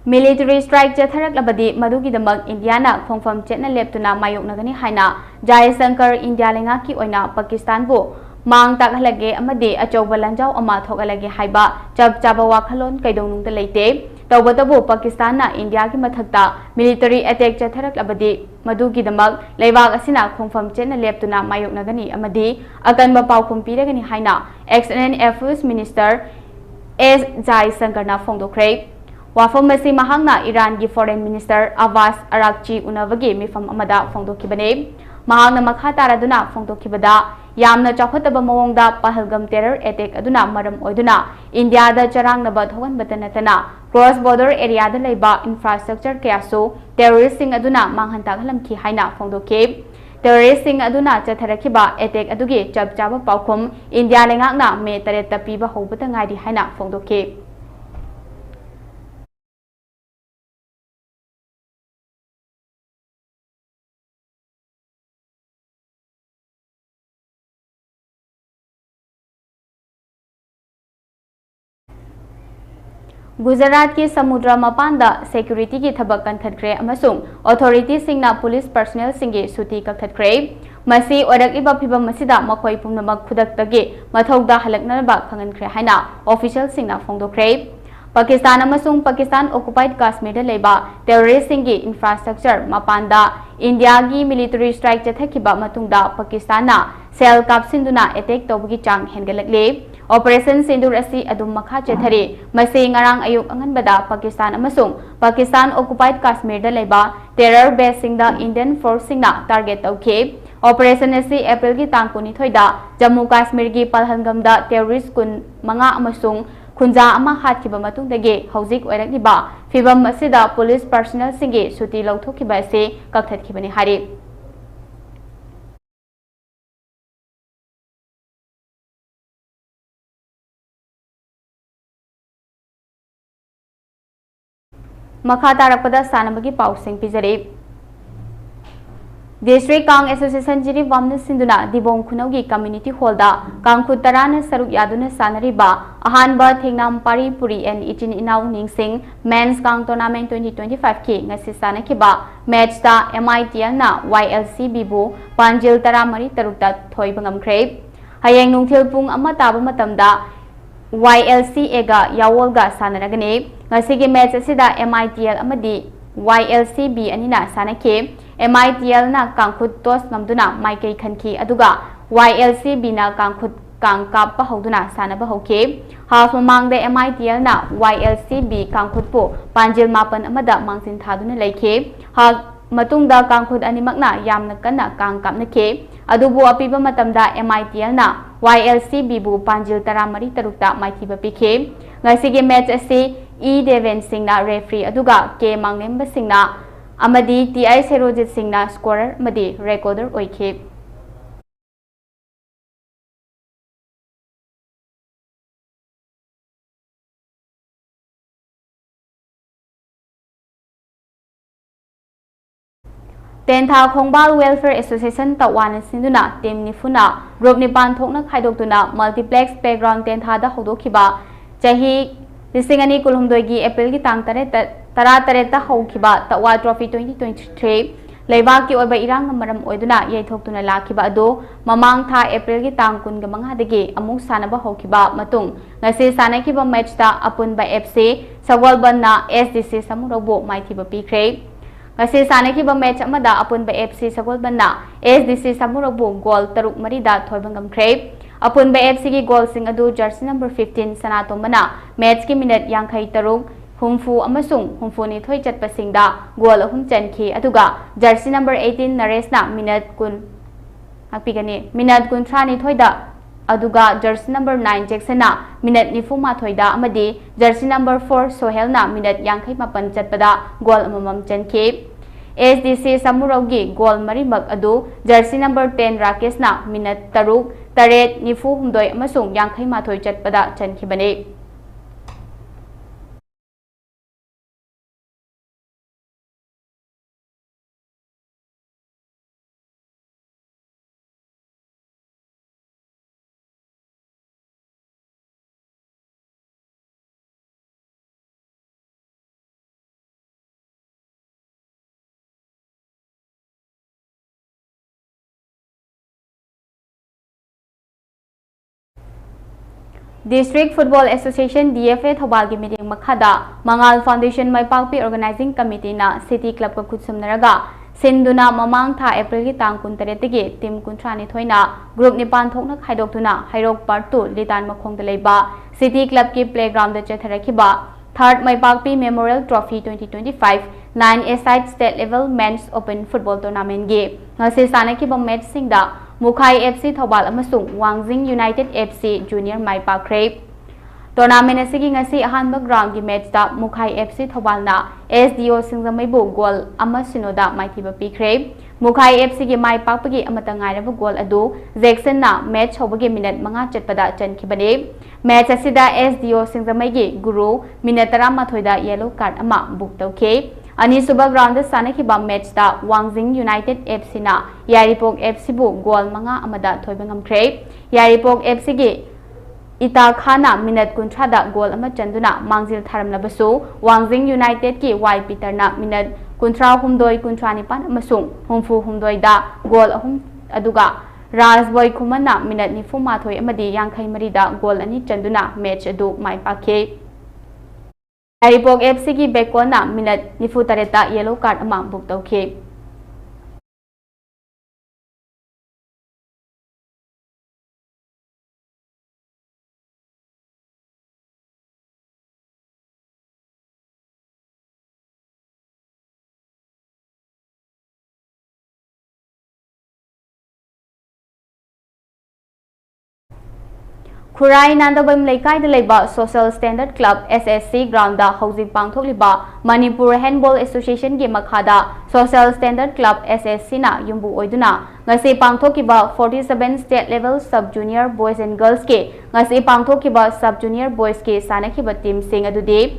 Military strike jatharak labadi madugi damak Indiana khongfam chetna leptuna mayok nagani haina Jai Shankar India lenga ki oina Pakistan bu mang takhalage amade achauba lanjau ama thogalage haiba chap chaba wakhalon kaidonung da leite tawbatabu Pakistan na India ki mathakta military attack jatharak labadi madugi damak leibak asina khongfam chetna leptuna mayok nagani amade akanba paukhum piragani haina ex-Indian Affairs Minister S Jai Shankar na phongdokre Wafam masi mahangna Iran gi Foreign Minister Abbas Araghchi unavagi mifam amada phongdokibane mahangna makha taraduna phongdokibada yamna chakhataba mawongda Pahalgam terror attack aduna maram oiduna India da charangnaba thogan batanatana cross border area da leiba infrastructure kayasu terrorist sing aduna manghanta halamki haina phongdoke terrorist sing aduna chatharakiba attack adugi chap chaba paukhum India lengakna me tareta piba hobata ngaidi haina phongdoke Gujarat ki samudra mapanda security ki thabak kanthadkre amasung authority singna police personnel singi suti kakthadkre masi orak iba phibam masida makhoi pumnamak khudaktagi mathauda halaknaba khangankre haina official singna phongdokre Pakistan amasung Pakistan occupied Kashmir da leba terrorist singi infrastructure mapanda India gi military strike jathakiba matungda Pakistan na cell kapsinduna attack tawbagi chang hengalakle Operation Sindur asi adum makha chethari masi ngarang ayuk anganbada Pakistan amasung Pakistan occupied Kashmir da leba terror base singda Indian force singna target tawke Operation asi April gi tang 22 da Jammu Kashmir gi Pahalgam da terrorist kun manga amasung khunja ama hatkiba matungdagi hauzik oirakliba fibam asida police personnel singi suti lauthokiba ase kakthadkibani hari Makha tarakpada sanabagi pausing pizare District Kang Association Jiri Vamna Sinduna Dibong Khunaugi Community Hall da Kangkhut Tarana Saruk Yaduna Sanariba Ahanba Thingnam Manipuri and Ichin Inau Ningsing Men's Kang Tournament 2025 ki ngasi sanakiba match da MITL na YLCB bu Panjil Taramari Tarukta Thoi Bangamkre Hayang Nungthil Pung Ama Taba Matamda YLCA ga Yawol ga sanaragane ngasigi match asida MITL amadi YLCB anina sanake MITL na kangkhut tos ngamduna maikei khanki aduga YLCB na kangkhut kangkap pa hoduna sanaba hoke half mamangda MITL na YLCB kangkhut po panjil mapan amada mangsin thaduna leike ha matungda kangkhut animakna yamna kanna kangkap nake adubu apiba matamda MITL na YLCB bu panjil taramari tarukta maithiba pikhe ngasigi match ase E Deven Singna referee aduga K Mangnemba Singna amadi TI Serojit Singna scorer madi recorder oike Tentha Khongbal Welfare Association Tawana Sinduna Team Nifuna Group Nipan Thokna Khaidoktuna Multiplex Playground Tentha da Hodokiba Chahi Lisingani Kulhumdoigi April ki tang tarata haukiba Tawa Trophy 2023 Leibaki oiba irang maram oiduna yaithoktuna lakiba ado mamang tha April ki tang kun gamanga dege amuk sanaba haukiba matung ngase sanakiba match ta apun by FC Sawalban na SDC Samurobo maithiba pikre ngase sanakiba match amada apun by FC Sawalban na SDC Samurobo goal taruk marida thoibangamkre Apun by FC ki goal sing adu jersey number 15 Sanatomana match ki minute yang khai tarung humfu amasung humfu ni thoi chatpasingda goal ahum chankhi aduga jersey number 18 Naresna minute kun akpigani minute kun thrani thoida aduga jersey number 9 Jacksona minute nifuma thoida amadi jersey number 4 Sohelna minute yankhai mapan chatpada goal amamam chankhi SDC Samurogi goal marimak adu jersey number 10 Rakeshna minute taruk taret nifu humdoi amasung yankhai mathoi chatpada chankhibani District Football Association DFA Thobal gi meeting makhada Mangal Foundation Maipakpi Organizing Committee na City Club ka khutsamnaraga sinduna mamang tha April gi tang 19 gi team 19 thoina group ni pan thokna khaidokthuna Hairok Part 2 Litan makhong da leiba City Club ki playground da chatharakiba Third Maipakpi Memorial Trophy 2025 9-a-side state level men's open football tournament gi ngasi sanakiba match singda Mukhai FC Thobal amasung Wangjing United FC Junior Maipakre Tournament asigi ngasi ahanba ground gi match da Mukhai FC Thobal na SDO Singzamaibu goal ama sinoda maithiba pikre Mukhai FC gi Maipakpagi amata ngairaba goal adu Jackson na match hobagi minute manga chatpada chankhibane match asida SDO Singzamai gi Guru minute 13 da yellow card ama book tawke Anisuba ground da sanakiba match da Wangjing United FC na Yaripok FC bu goal manga amada thoiba ngamkhre Yaripok FC gi Ita Khana minute kuntra da goal ama chanduna mangjil tharamnabasu Wangjing United ki Y Peter na minute kuntra humdoi kuntra nipan amasung humfu humdoi da goal ahum aduga Rajboy Kumana minute nifu mathoi amadi yankhai mari da goal ani chanduna match adu maipakhe Yaripok FC ki Bekona minute nifu tareta yellow card ama book tawkhe Khurai Nandabam Laikai de Leba Social Standard Club SSC Ground da Housing Pangthokliba Manipur Handball Association gi makhada Social Standard Club SSC na yumbu oiduna ngasi pangthokiba 47 state level sub junior boys and girls ke ngasi pangthokiba sub junior boys ke sanakhiba team sing adude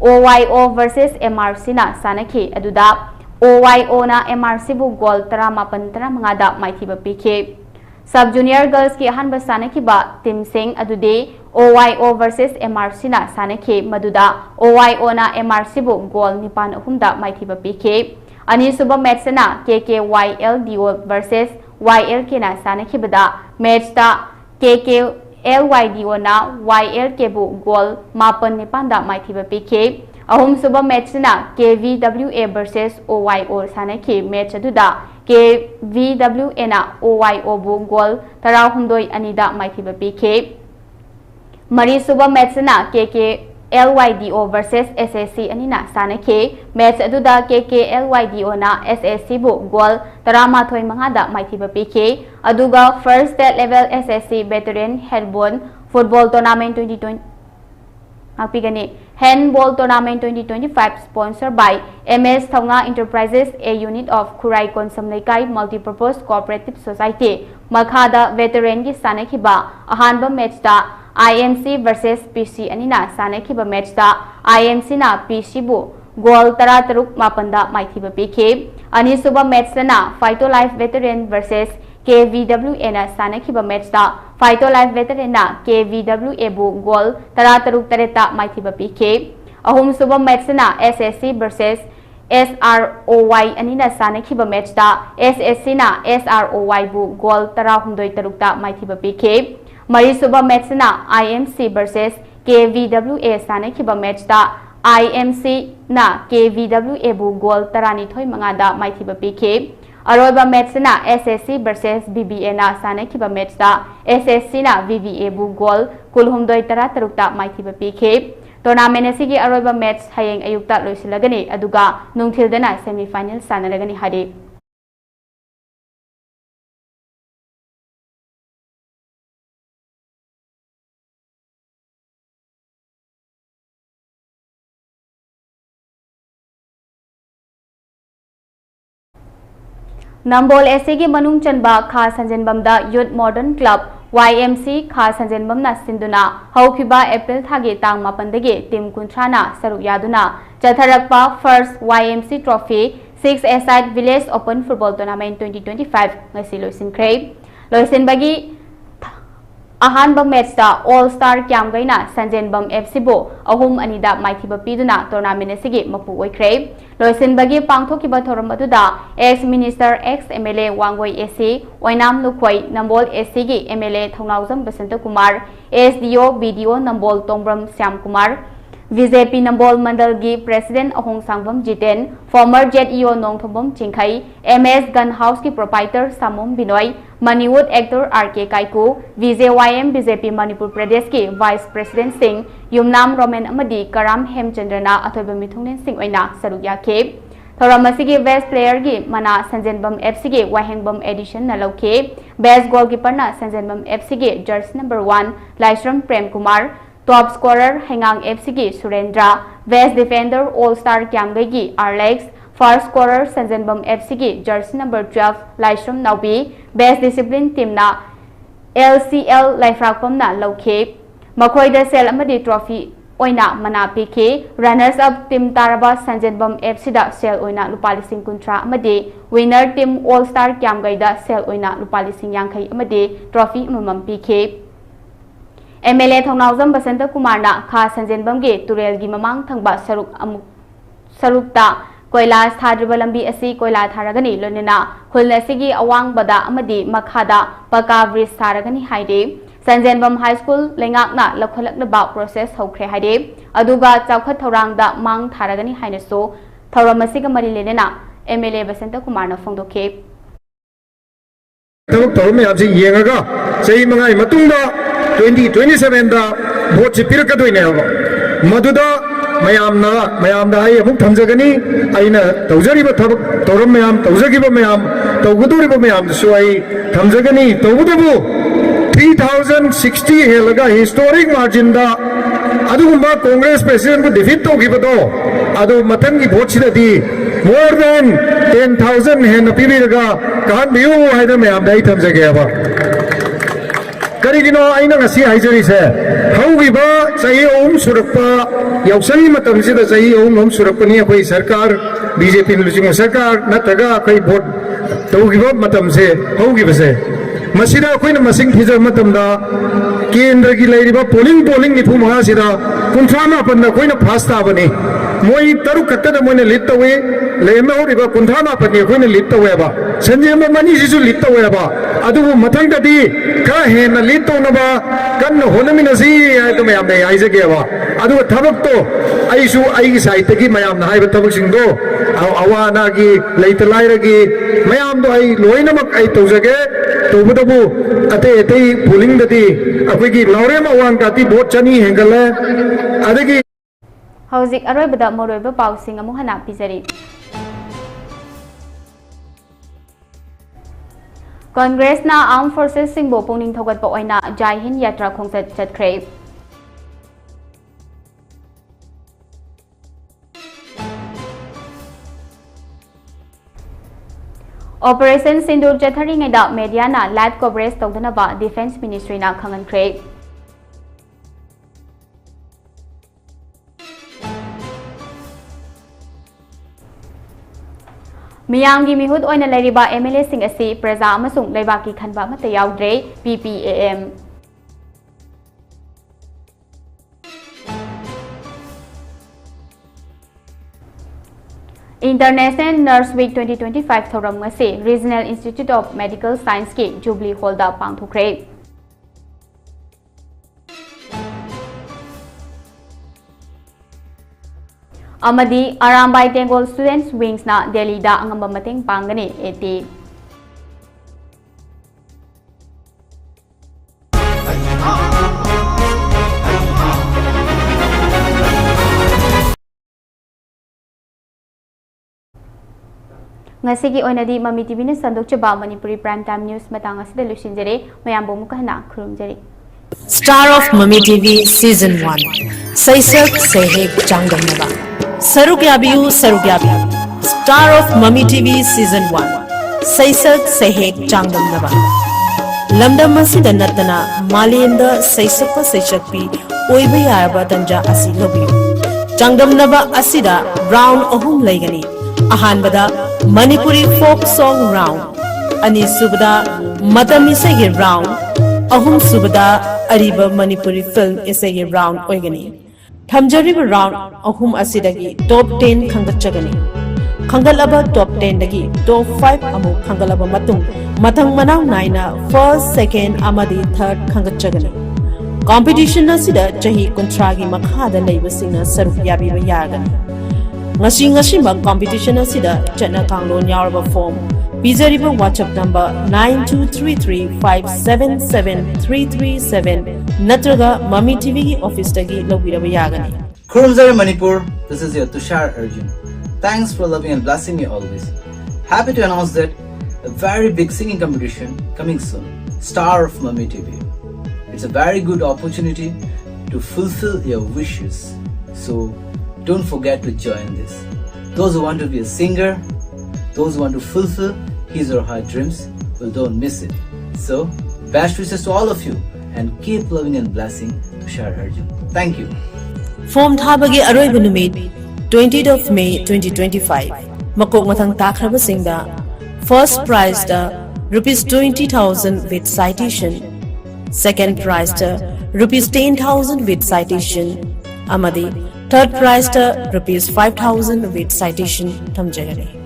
OYO versus MRC na sanakhi aduda OYO na MRC bu goal 13 da maithiba pikhe Sub Junior Girls ki ahanba sanakiba team sing adude OYO versus MRC na sanakhe maduda OYO na MRC bu goal nipan ahumda maithiba pikhe anisuba match na KKYLDO versus YLK na sanakhibada match ta KKLYDO na YLK bu goal mapan nipan da maithiba pikhe ahum suba match na KVWA versus OYO sanakhe match aduda KVWA na OYO bu goal tarahumdoi anida maithiba pikhe mari suba match na KKLYDO versus SSC anina sanakhe match aduda KKLYDO na SSC bu goal taramathoi mangada maithiba pikhe aduga first state level SSC veteran handball football tournament 2020 Apigani Handball Tournament 2025 sponsored by MS Thonga Enterprises, a unit of Khurai Konsam Laikai Multipurpose Cooperative Society. Makhada veteran gi sanakhiba ahanba match da IMC versus PC anina sanakhiba match da IMC na PC bu goal 13 mapanda maithiba pikhe anisuba match na Fighto Life veteran versus KVWA na sanakhiba match da Fighto Life veteran na KVWA bu goal 13 maithiba pikhe ahum suba match na SSC versus SROY anina sanakhiba match da SSC na SROY bu goal 13 maithiba pikhe mari suba match na IMC versus KVWA sanakhiba match da IMC na KVWA bu goal 12 da maithiba pikhe Aroba match na SSC versus BBA na sanakhiba match da SSC na VVA bu goal kulhumdoi 13 maithiba pikhe tournament असिगी अरोइबा match हयेंग अयुक्ता लोइसिलगनी अदुगा नुंगथिलदना semifinal सानरगनी हादे नंबोल एसे की मनुंग चनबा खा संजनबमदा यूथ मॉडर्न क्लब YMC खा संजनबमना सिंधुना हौखिबा अप्रैल थागे तांग मापनदगे टीम कुंथ्राना सरुक यादुना चथरकपा first YMC trophy 6 village open football tournament 2025 ngasi loisinkhre loisinbagi अहानब मैचता ऑल स्टार क्यामगैना संजेनबम FC बो अहुम अनिदा माइथिबा पीदुना टूर्नामेंट असिगे मपु ओइख्रे लोइसिनबगी पांगथोकिबा थोरम अदुदा ex minister ex MLA Wangoi AC Oinam Lukhoi Nambol AC गी MLA Thounaojam Basanta Kumar SDO BDO नंबोल तोंब्रम श्याम कुमार BJP नंबोल मंडल की प्रेसिडेंट अहोंग Sangbam Jiten former ZEO नोंगथोबम चिंखाई MS gun house की प्रोपाइटर सामोम बिनोय मनीवुड एक्टर RK काइकू VJYM BJP मणिपुर प्रदेश के वाइस प्रेसिडेंट सिंह युमनाम रोमेन अमदी कराम हेमचंद्रना अथोइबा मिथुंगनेन सिंह ओइना सरुक याखे थोरम असिगे बेस्ट प्लेयर की मना संजनबम FC के वाहेंगबम एडिशन न लौखे बेस्ट गोलकीपर ना संजनबम FC के jersey number 1 Laishram Prem Kumar top scorer Hengang FC की Surendra best defender all star Kyamgei की Arlex first scorer Sanjenbam FC की jersey number 12 Laishram Naobi best discipline team ना LCL लाइफ्राकपम ना लौखे मखोइदा सेल अमदी ट्रॉफी ओइना मना पीखे रनर्स अप टीम तारबा संजनबम FC दा सेल ओइना लुपा लिसिंग कुंथ्रा अमदी winner team all star Kyamgei दा सेल ओइना लुपा लिसिंग यांखई अमदी ट्रॉफी अममम पीखे MLA थौनाउजम बसंत कुमारना खा संजनबम के तुरेल की ममांग थंगबा सरुकता कोयला थाद्रिब लंबी असी कोयला थारगनी लोनिना खुल असिगी अवांगबदा अमदी मखादा पका ब्रिज थारगनी हाइदे संजनबम हाई स्कूल लेंगाकना लखलकनबा प्रोसेस हौख्रे हाइदे अदुगा चौखत थौरांगदा मांग थारगनी हाइनसो थौरम असिगा मरि लेनेना MLA बसंत कुमारना फोंदोखे थबक थौरम याबसि येंगागा सही मंगाई मतुंगा 2027 दा भोट से पिरकदोइने हबा मधुदा मयामदा आई अमुक थमजगनी आइना तौजरिबा थबक तौरम मयाम तौजगिबा मयाम तौगदोरिबा मयाम दसु आई थमजगनी तौगदबु 3060 हेलगा हिस्टोरिक मार्जिन दा अदुगुंबा कांग्रेस प्रेसिडेंट को डिफीट तौगिबदो अदु मतंगी भोट सिददी मोर देन 10000 हेन पिबिरगा कान बियु हाइदा मयाम दाई थमजगेबा करिगिनो आइना ngasi हाइजरिसे हौगिबा सही ओम सुरक्पा यावसनी मतमसिदा सही ओम सुरक्पनी अखोई सरकार BJP लुजिंग सरकार नत्रगा अखोई भोट तौगिबा मतमसे हौगिबसे मसिदा अखोइना मसिंग थिजर मतमदा केंद्र की लेरिबा पोलिंग निफु महासिदा कुंथ्रा मापन अखोइना फास्ट ताबनी मोई तरु खत्तदा मोइना लीड तवे लेमा होरिबा कुंथ्रा मापन अखोइना लीड तवेबा संजय मनी सिसु लीड तवेबा अदुबु मथंगददी खरा हेन लीड तौनबा कन्न होनमिनसी हाइतो मयामने हाइजगेबा अदु थबक तो आइसु आइगी साइड की मयामना हाइबा थबक सिंगदो अवाना की लेत लाइरगी मयामदो आई लोइनमक आई तौजगे तौबदबु अते अते पोलिंग ददी अखोइगी लौरेम अवांग काती भोट चनी हेंगले अदगी हौजिक अरोइबदा मोरोइबा पाउसिंग अमु हना पिजरी कांग्रेस ना आर्म फोर्सेस सिंबो पुनिंग थोगतपा ओइना जय हिंद यात्रा खोंगचत चतख्रे ऑपरेशन सिंदूर चथरिंगैदा मीडियाना लाइव कवरेज तौदनबा डिफेंस मिनिस्ट्रीना खंगनख्रे मियामगी मिहुद ओइना लेरिबा MLA सिंह असि प्रजा अमसुंग लेबाकी खनबा अमता याउद्रे PPAM इंटरनेशनल नर्स वीक 2025 थौरम ngasi regional institute of medical science के जुबली हॉल दा पांगथुख्रे अमदी अरामबाई टेंगोल स्टूडेंट्स विंग्स ना दिल्ली दा अंगम मतेंग पांगने एटी ngasi gi oinadi Mami TV na sandokchaba Manipuri Prime Time News matang asida lusinjare mayambo mukahna khurumjari. Star of Mami TV Season 1 Saisak Sehek Changamnaba Sarugyabiyu Star of Mami TV Season 1 Saisak Sehek Changamnaba Lamdam asida natana Malayanda Saisakpa Saisakpi Oiba yaraba tanja asi lobiyu Changamnaba asida round ahum laigani ahanbada Manipuri folk song round ani subada Matamisagi round ahum subada Ariba Manipuri film essay round oigani thamjariba round ahum asidagi top 10 khangatchagani khangalaba top 10 dagi top 5 amu khangalaba mathang manau naina first second amadi third khangatchagani competition asida chahi kontragi makhada leibasina saruk yabiba yagani ngasi ma competition asida chana kanglon yaraba form Pizariba WhatsApp number 9233577337 Natraga Mami TV office tagi lobiraba yagani. Kurumzari Manipur, this is your Tushar Arjun. Thanks for loving and blessing me always. Happy to announce that a very big singing competition coming soon, Star of Mami TV. It's a very good opportunity to fulfill your wishes. So don't forget to join this. Those who want to be a singer, those who want to fulfill his or her dreams, well, don't miss it. So, best wishes to all of you and keep loving and blessing Tushar Arjun. Thank you. Form Thabagi Aroiba Numid 20th of May 2025 Makok Matang Takraba Singda First prize da Rupees 20,000 with citation. Second prize da Rupees 10,000 with citation. Amadi Third prize da Rupees 5,000 with citation. Tamjagari.